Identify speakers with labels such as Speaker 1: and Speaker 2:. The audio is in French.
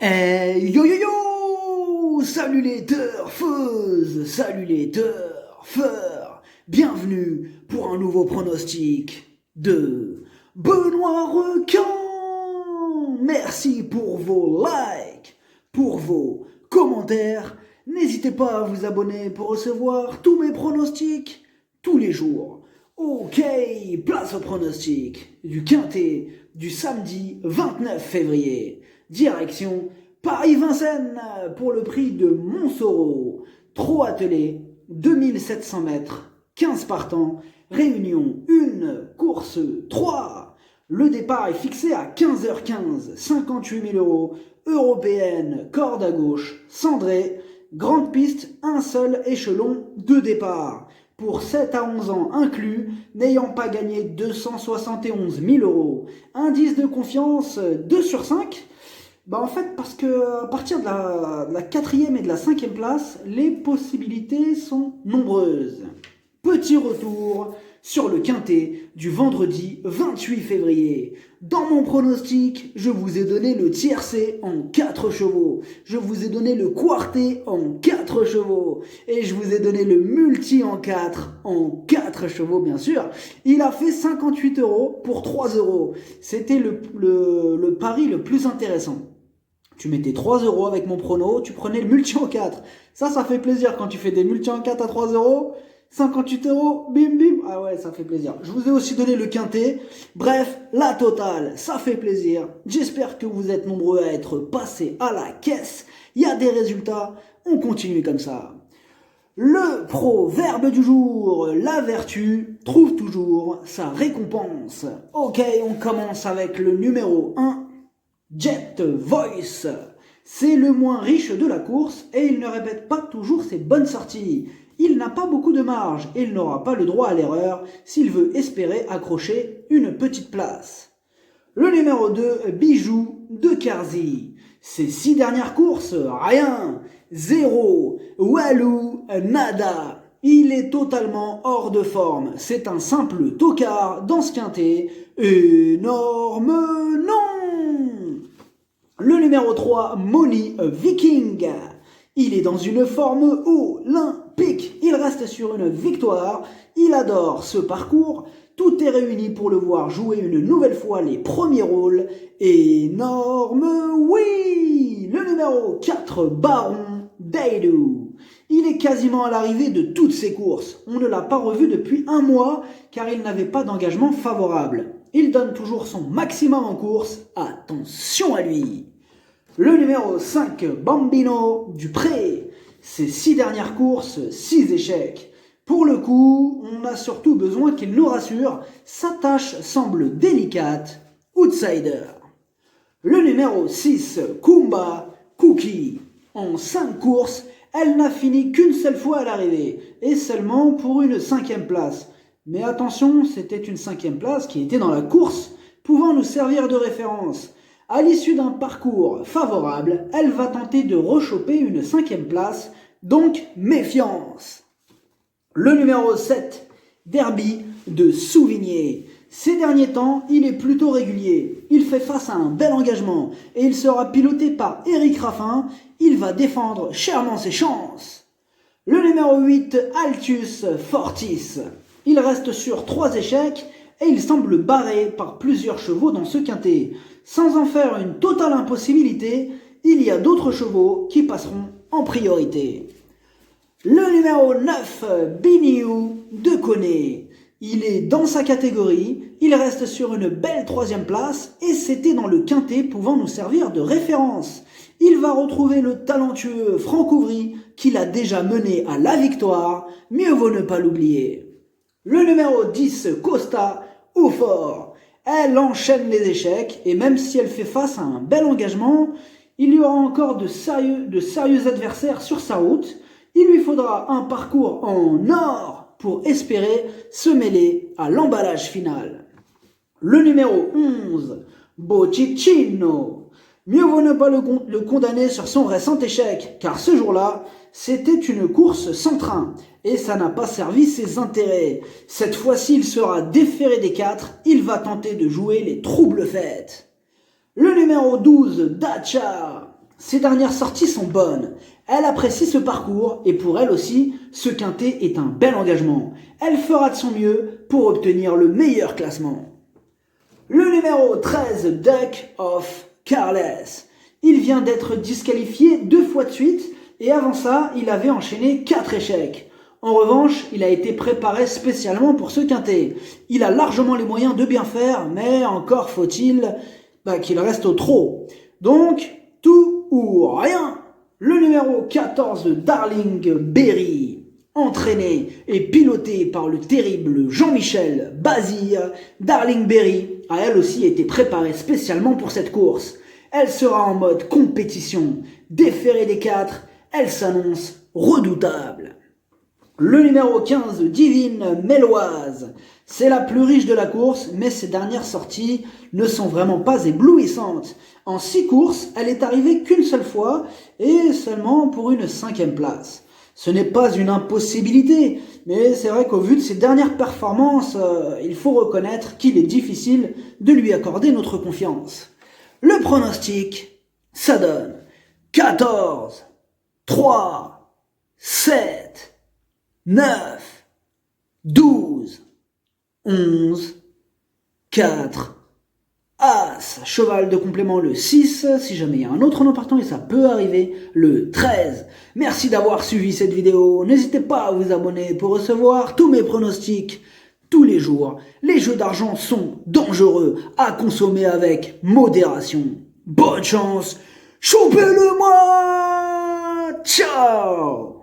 Speaker 1: Hey, yo yo yo! Salut les turfeuses! Salut les turfeurs! Bienvenue pour un nouveau pronostic de Benoît Requin! Merci pour vos likes, pour vos commentaires. N'hésitez pas à vous abonner pour recevoir tous mes pronostics tous les jours. Ok, place au pronostic du Quintet du samedi 29 février. Direction Paris-Vincennes pour le prix de Montsoreau. Trot attelé, 2700 mètres, 15 partants, réunion 1, course 3. Le départ est fixé à 15h15, 58 000 euros, européenne, corde à gauche, cendrée, grande piste, un seul échelon de départ. Pour 7 à 11 ans inclus, n'ayant pas gagné 271 000 euros. Indice de confiance 2 sur 5. En fait, parce que à partir de la 4e et de la 5e place, les possibilités sont nombreuses. Petit retour sur le Quintet du vendredi 28 février. Dans mon pronostic, je vous ai donné le tiercé en 4 chevaux. Je vous ai donné le quarté en 4 chevaux. Et je vous ai donné le multi en 4 chevaux, bien sûr. Il a fait 58 euros pour 3 euros. C'était le pari le plus intéressant. Tu mettais 3 euros avec mon prono, tu prenais le multi en 4. Ça fait plaisir quand tu fais des multi en 4 à 3 euros. 58 euros, bim bim, ah ouais, ça fait plaisir. Je vous ai aussi donné le Quintet. Bref, la totale, ça fait plaisir. J'espère que vous êtes nombreux à être passés à la caisse. Il y a des résultats, on continue comme ça. Le proverbe du jour, la vertu trouve toujours sa récompense. Ok, on commence avec le numéro 1, Jet Voice. C'est le moins riche de la course et il ne répète pas toujours ses bonnes sorties. Il n'a pas beaucoup de marge et il n'aura pas le droit à l'erreur s'il veut espérer accrocher une petite place. Le numéro 2, Bijou de Carzy. Ses 6 dernières courses, rien, 0, walou, nada. Il est totalement hors de forme. C'est un simple tocard dans ce Quintet. Énorme non. Le numéro 3, Money Viking. Il est dans une forme olympique. Il reste sur une victoire. Il adore ce parcours. Tout est réuni pour le voir jouer une nouvelle fois les premiers rôles. Énorme oui. Le numéro 4, Baron Daidou. Il est quasiment à l'arrivée de toutes ses courses. On ne l'a pas revu depuis un mois car il n'avait pas d'engagement favorable. Il donne toujours son maximum en course. Attention à lui. Le numéro 5, Bambino Dupré. Ses 6 dernières courses, 6 échecs. Pour le coup, on a surtout besoin qu'il nous rassure. Sa tâche semble délicate. Outsider. Le numéro 6, Kumba Cookie. En 5 courses, elle n'a fini qu'une seule fois à l'arrivée. Et seulement pour une 5e place. Mais attention, c'était une 5e place qui était dans la course, pouvant nous servir de référence. À l'issue d'un parcours favorable, elle va tenter de rechoper une 5e place, donc méfiance. Le numéro 7, Derby de Souvigné. Ces derniers temps, il est plutôt régulier. Il fait face à un bel engagement et il sera piloté par Eric Raffin. Il va défendre chèrement ses chances. Le numéro 8, Altius Fortis. Il reste sur 3 échecs et il semble barré par plusieurs chevaux dans ce Quintet. Sans en faire une totale impossibilité, il y a d'autres chevaux qui passeront en priorité. Le numéro 9, Biniou de Koné. Il est dans sa catégorie, il reste sur une belle 3e place et c'était dans le Quintet pouvant nous servir de référence. Il va retrouver le talentueux Franck Ouvry qui l'a déjà mené à la victoire, mieux vaut ne pas l'oublier. Le numéro 10, Costa au fort. Elle enchaîne les échecs et même si elle fait face à un bel engagement, il y aura encore de sérieux adversaires sur sa route. Il lui faudra un parcours en or pour espérer se mêler à l'emballage final. Le numéro 11, Bocicino. Mieux vaut ne pas le condamner sur son récent échec, car ce jour-là, c'était une course sans train, et ça n'a pas servi ses intérêts. Cette fois-ci, il sera déféré des 4, il va tenter de jouer les troubles fêtes. Le numéro 12, Dacia. Ses dernières sorties sont bonnes. Elle apprécie ce parcours et pour elle aussi, ce quintet est un bel engagement. Elle fera de son mieux pour obtenir le meilleur classement. Le numéro 13, Duck of Carless. Il vient d'être disqualifié 2 fois de suite et avant ça, il avait enchaîné 4 échecs. En revanche, il a été préparé spécialement pour ce quintet. Il a largement les moyens de bien faire, mais encore faut-il qu'il reste au trot. Donc, tout ou rien. Le numéro 14, Darling Berry. Entraîné et piloté par le terrible Jean-Michel Bazir, Darling Berry a elle aussi été préparée spécialement pour cette course. Elle sera en mode compétition. Déférée des 4, elle s'annonce redoutable. Le numéro 15, Divine Méloise. C'est la plus riche de la course, mais ses dernières sorties ne sont vraiment pas éblouissantes. En 6 courses, elle est arrivée qu'une seule fois, et seulement pour une 5e place. Ce n'est pas une impossibilité, mais c'est vrai qu'au vu de ses dernières performances, il faut reconnaître qu'il est difficile de lui accorder notre confiance. Le pronostic, ça donne 14, 3, 7, 9, 12, 11, 4, As, cheval de complément le 6, si jamais il y a un autre nom partant et ça peut arriver, le 13. Merci d'avoir suivi cette vidéo, n'hésitez pas à vous abonner pour recevoir tous mes pronostics tous les jours. Les jeux d'argent sont dangereux, à consommer avec modération. Bonne chance, choupez-le moi, ciao.